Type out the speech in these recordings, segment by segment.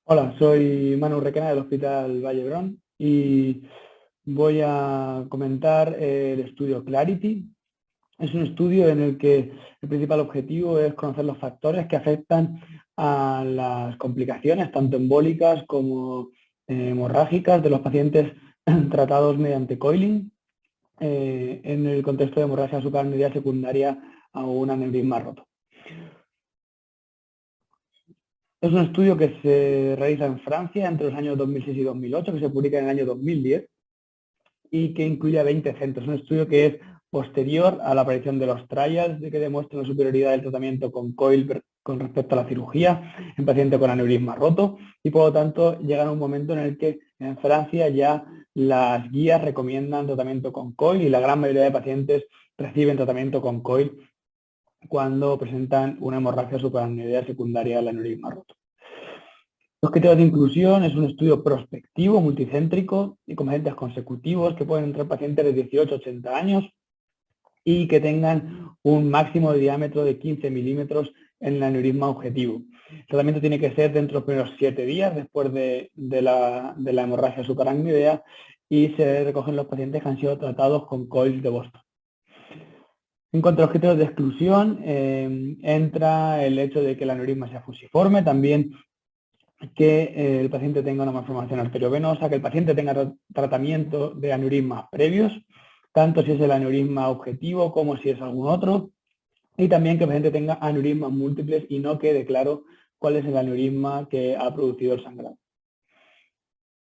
Hola, soy Manu Requena del Hospital Vallebrón y voy a comentar el estudio Clarity. Es un estudio en el que el principal objetivo es conocer los factores que afectan a las complicaciones, tanto embólicas como hemorrágicas, de los pacientes tratados mediante coiling en el contexto de hemorragia suprarrenal secundaria a un aneurisma roto. Es un estudio que se realiza en Francia entre los años 2006 y 2008, que se publica en el año 2010 y que incluye a 20 centros. Es un estudio que es posterior a la aparición de los trials, de que demuestran la superioridad del tratamiento con coil con respecto a la cirugía en pacientes con aneurisma roto y por lo tanto llegan a un momento en el que en Francia ya las guías recomiendan tratamiento con coil y la gran mayoría de pacientes reciben tratamiento con coil cuando presentan una hemorragia suprarrenal secundaria al aneurisma roto. Los criterios de inclusión es un estudio prospectivo, multicéntrico y con pacientes consecutivos que pueden entrar pacientes de 18 a 80 años y que tengan un máximo de diámetro de 15 milímetros en el aneurisma objetivo. El tratamiento tiene que ser dentro de los primeros 7 días después de la hemorragia suprarrenal y se recogen los pacientes que han sido tratados con coils de Boston. En cuanto a los criterios de exclusión, entra el hecho de que el aneurisma sea fusiforme, también que el paciente tenga una malformación arteriovenosa, que el paciente tenga tratamiento de aneurismas previos, tanto si es el aneurisma objetivo como si es algún otro, y también que el paciente tenga aneurismas múltiples y no quede claro cuál es el aneurisma que ha producido el sangrado.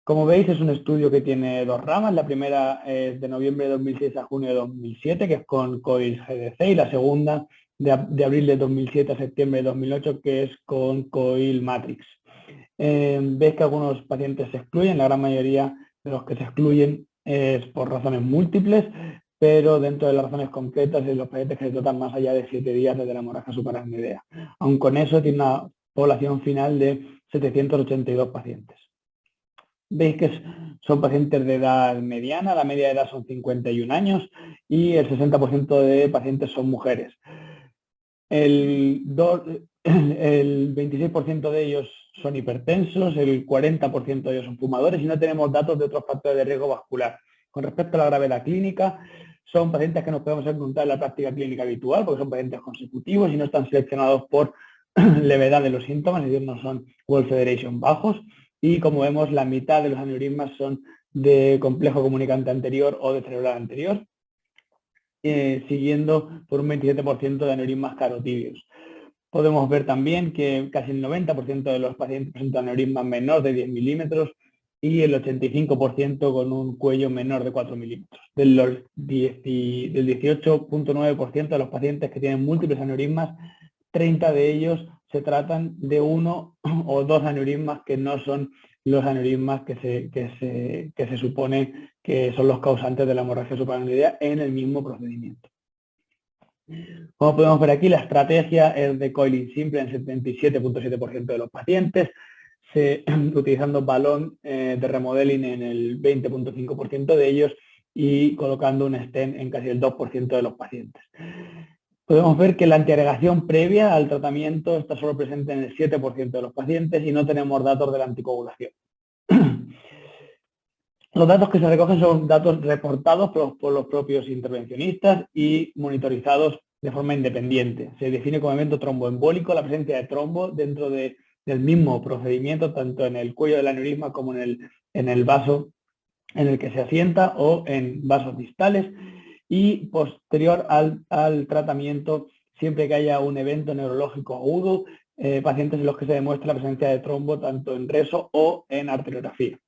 Como veis, es un estudio que tiene dos ramas. La primera es de noviembre de 2006 a junio de 2007, que es con COIL GDC, y la segunda de abril de 2007 a septiembre de 2008, que es con COIL Matrix. Veis que algunos pacientes se excluyen, la gran mayoría de los que se excluyen es por razones múltiples, pero dentro de las razones concretas de los pacientes que se tratan más allá de 7 días desde la hemorragia suprarrenal. Aun con eso tiene una población final de 782 pacientes. Veis que son pacientes de edad mediana, la media de edad son 51 años y el 60% de pacientes son mujeres. El 26% de ellos son hipertensos, el 40% de ellos son fumadores y no tenemos datos de otros factores de riesgo vascular. Con respecto a la gravedad clínica, son pacientes que nos podemos encontrar en la práctica clínica habitual porque son pacientes consecutivos y no están seleccionados por levedad de los síntomas, es decir, no son World Federation bajos y como vemos la mitad de los aneurismas son de complejo comunicante anterior o de cerebral anterior, siguiendo por un 27% de aneurismas carotídeos. Podemos ver también que casi el 90% de los pacientes presentan aneurismas menor de 10 milímetros y el 85% con un cuello menor de 4 milímetros. Del 18.9% de los pacientes que tienen múltiples aneurismas, 30 de ellos se tratan de uno o dos aneurismas que no son los aneurismas que se supone que son los causantes de la hemorragia suprarrenal en el mismo procedimiento. Como podemos ver aquí, la estrategia es de coiling simple en 77.7% de los pacientes, utilizando balón de remodeling en el 20.5% de ellos y colocando un stent en casi el 2% de los pacientes. Podemos ver que la antiagregación previa al tratamiento está solo presente en el 7% de los pacientes y no tenemos datos de la anticoagulación. Los datos que se recogen son datos reportados por los propios intervencionistas y monitorizados de forma independiente. Se define como evento tromboembólico la presencia de trombo dentro del mismo procedimiento, tanto en el cuello del aneurisma como en el vaso en el que se asienta o en vasos distales, y posterior al tratamiento, siempre que haya un evento neurológico agudo, pacientes en los que se demuestra la presencia de trombo tanto en reso o en arteriografía.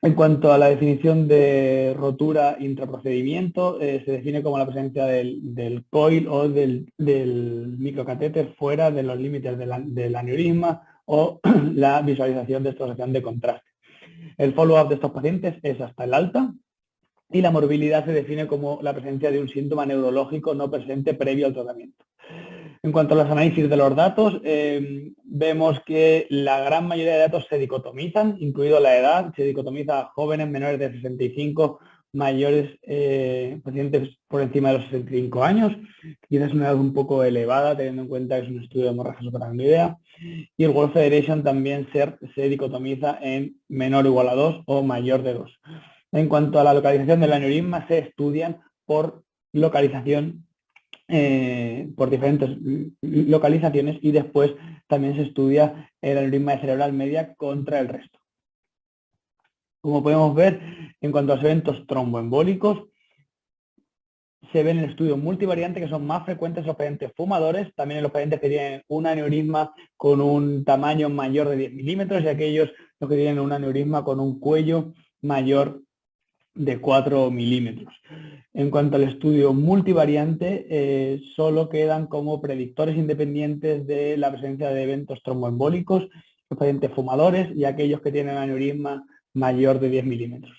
En cuanto a la definición de rotura intraprocedimiento, se define como la presencia del coil o del microcatéter fuera de los límites del aneurisma o la visualización de extracción de contraste. El follow-up de estos pacientes es hasta el alta y la morbilidad se define como la presencia de un síntoma neurológico no presente previo al tratamiento. En cuanto a los análisis de los datos, vemos que la gran mayoría de datos se dicotomizan, incluido la edad, se dicotomiza a jóvenes menores de 65 mayores, pacientes por encima de los 65 años, quizás una edad un poco elevada, teniendo en cuenta que es un estudio de hemorragia subaracnoidea. Y el World Federation también se dicotomiza en menor o igual a 2 o mayor de 2. En cuanto a la localización del aneurisma, se estudian por localización, por diferentes localizaciones, y después también se estudia el aneurisma de cerebral media contra el resto. Como podemos ver, en cuanto a los eventos tromboembólicos, se ven en estudios multivariantes que son más frecuentes en los pacientes fumadores, también en los pacientes que tienen un aneurisma con un tamaño mayor de 10 milímetros y aquellos los que tienen un aneurisma con un cuello mayor de 4 milímetros. En cuanto al estudio multivariante, solo quedan como predictores independientes de la presencia de eventos tromboembólicos los pacientes fumadores y aquellos que tienen aneurisma mayor de 10 milímetros.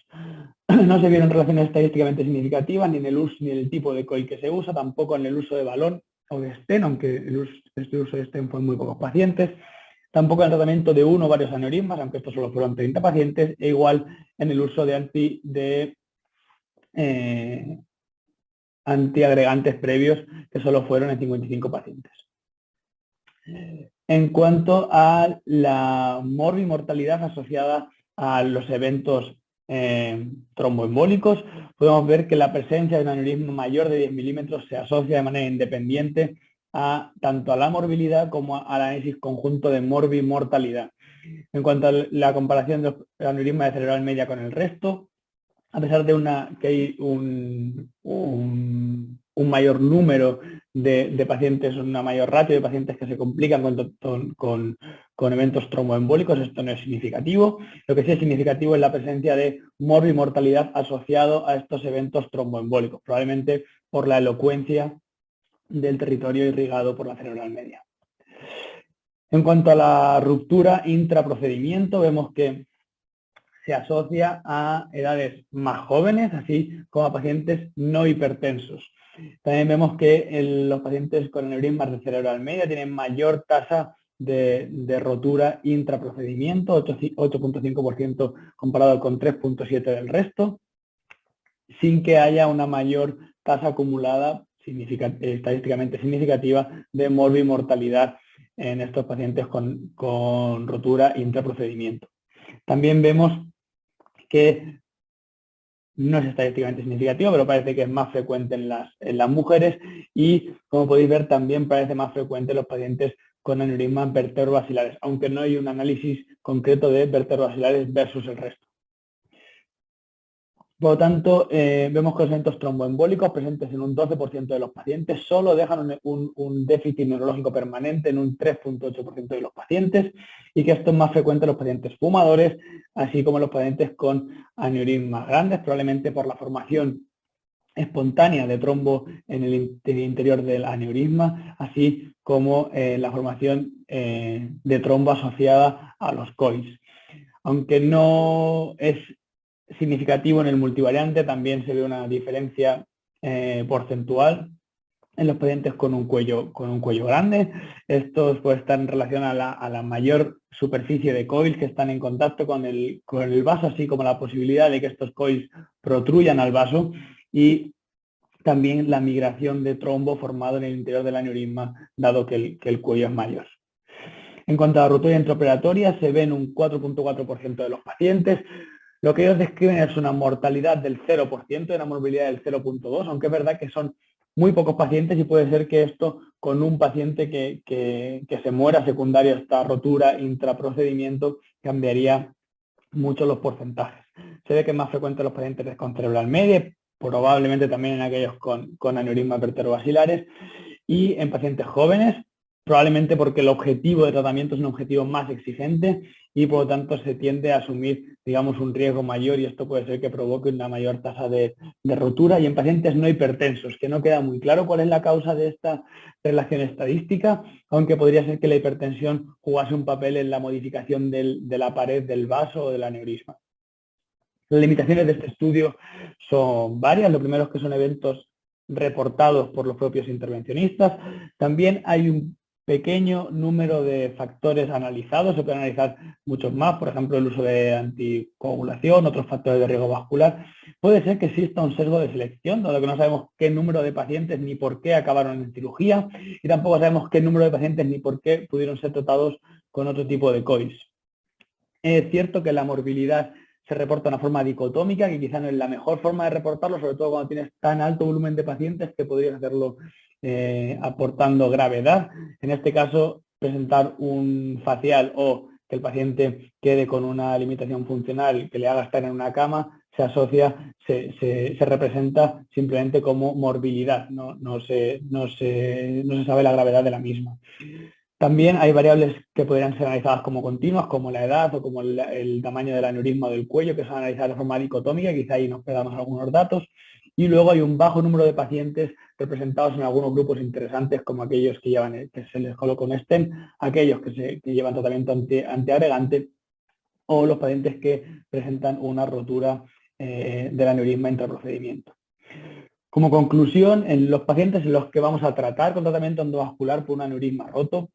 No se vieron relaciones estadísticamente significativas ni en el uso ni en el tipo de coil que se usa, tampoco en el uso de balón o de stent, aunque el uso de stent fue en muy pocos pacientes. Tampoco en el tratamiento de uno o varios aneurismas, aunque estos solo fueron 30 pacientes, e igual en el uso de antiagregantes previos, que solo fueron en 55 pacientes. En cuanto a la morbimortalidad asociada a los eventos tromboembólicos, podemos ver que la presencia de un aneurisma mayor de 10 milímetros se asocia de manera independiente tanto a la morbilidad como al análisis conjunto de morbimortalidad. En cuanto a la comparación del aneurisma de cerebral media con el resto, a pesar de que hay un mayor número de pacientes, una mayor ratio de pacientes que se complican con eventos tromboembólicos, esto no es significativo. Lo que sí es significativo es la presencia de morbimortalidad asociado a estos eventos tromboembólicos, probablemente por la elocuencia del territorio irrigado por la cerebral media. En cuanto a la ruptura intraprocedimiento, vemos que se asocia a edades más jóvenes, así como a pacientes no hipertensos. También vemos que los pacientes con aneurismas de cerebral media tienen mayor tasa de rotura intraprocedimiento, 8.5% comparado con 3.7% del resto, sin que haya una mayor tasa acumulada estadísticamente significativa de morbimortalidad en estos pacientes con rotura intraprocedimiento. También vemos que no es estadísticamente significativo, pero parece que es más frecuente en las mujeres y, como podéis ver, también parece más frecuente en los pacientes con aneurismas vertebrobasilares, aunque no hay un análisis concreto de vertebrobasilares versus el resto. Por lo tanto, vemos que los eventos tromboembólicos presentes en un 12% de los pacientes solo dejan un déficit neurológico permanente en un 3.8% de los pacientes, y que esto es más frecuente en los pacientes fumadores, así como en los pacientes con aneurismas grandes, probablemente por la formación espontánea de trombo en el interior del aneurisma, así como la formación de trombo asociada a los COIs. Aunque no es significativo en el multivariante, también se ve una diferencia porcentual en los pacientes con un cuello grande. Estos puede estar en relación a la mayor superficie de coils que están en contacto con el vaso, así como la posibilidad de que estos coils protruyan al vaso, y también la migración de trombo formado en el interior del aneurisma, dado que el cuello es mayor. En cuanto a la rotura intraoperatoria, se ve en un 4.4% de los pacientes. Lo que ellos describen es una mortalidad del 0% y una morbilidad del 0.2%, aunque es verdad que son muy pocos pacientes y puede ser que esto, con un paciente que se muera secundario a esta rotura intraprocedimiento, cambiaría mucho los porcentajes. Se ve que es más frecuente en los pacientes con cerebral media, probablemente también en aquellos con aneurismas vertebrobasilares, y en pacientes jóvenes, probablemente porque el objetivo de tratamiento es un objetivo más exigente y por lo tanto se tiende a asumir, digamos, un riesgo mayor, y esto puede ser que provoque una mayor tasa de rotura. Y en pacientes no hipertensos, que no queda muy claro cuál es la causa de esta relación estadística, aunque podría ser que la hipertensión jugase un papel en la modificación de la pared del vaso o del aneurisma. Las limitaciones de este estudio son varias. Lo primero es que son eventos reportados por los propios intervencionistas. También hay pequeño número de factores analizados, se pueden analizar muchos más, por ejemplo, el uso de anticoagulación, otros factores de riesgo vascular. Puede ser que exista un sesgo de selección, dado que no sabemos qué número de pacientes ni por qué acabaron en cirugía, y tampoco sabemos qué número de pacientes ni por qué pudieron ser tratados con otro tipo de COIs. Es cierto que la morbilidad se reporta de una forma dicotómica, que quizá no es la mejor forma de reportarlo, sobre todo cuando tienes tan alto volumen de pacientes que podrías hacerlo aportando gravedad. En este caso, presentar un facial o que el paciente quede con una limitación funcional que le haga estar en una cama, se asocia, se representa simplemente como morbilidad, no se sabe la gravedad de la misma. También hay variables que podrían ser analizadas como continuas, como la edad o como el tamaño del aneurisma del cuello, que son analizadas de forma dicotómica, quizá ahí nos pegamos algunos datos. Y luego hay un bajo número de pacientes representados en algunos grupos interesantes, como aquellos que se les coloca un stent, aquellos que llevan tratamiento antiagregante o los pacientes que presentan una rotura del aneurisma intraprocedimiento. Como conclusión, en los pacientes en los que vamos a tratar con tratamiento endovascular por un aneurisma roto,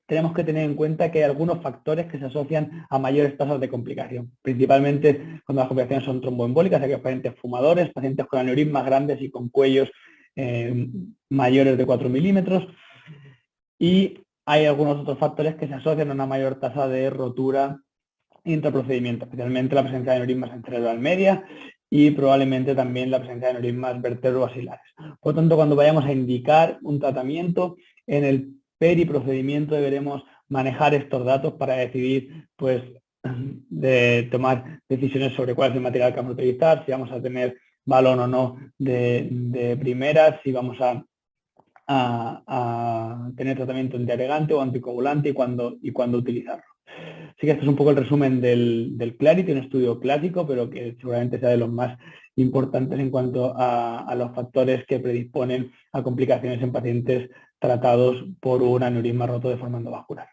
tenemos que tener en cuenta que hay algunos factores que se asocian a mayores tasas de complicación, principalmente cuando las complicaciones son tromboembólicas, aquellos pacientes fumadores, pacientes con aneurismas grandes y con cuellos mayores de 4 milímetros, y hay algunos otros factores que se asocian a una mayor tasa de rotura intraprocedimiento, especialmente la presencia de aneurismas en cerebral media y probablemente también la presencia de aneurismas vertebrobasilares. Por lo tanto, cuando vayamos a indicar un tratamiento, en el periprocedimiento deberemos manejar estos datos para decidir, pues, de tomar decisiones sobre cuál es el material que vamos a utilizar, si vamos a tener balón o no de primeras, si vamos a tener tratamiento antiagregante o anticoagulante y cuándo utilizarlo. Así que este es un poco el resumen del Clarity, un estudio clásico, pero que seguramente sea de los más importantes en cuanto a los factores que predisponen a complicaciones en pacientes tratados por un aneurisma roto de forma endovascular.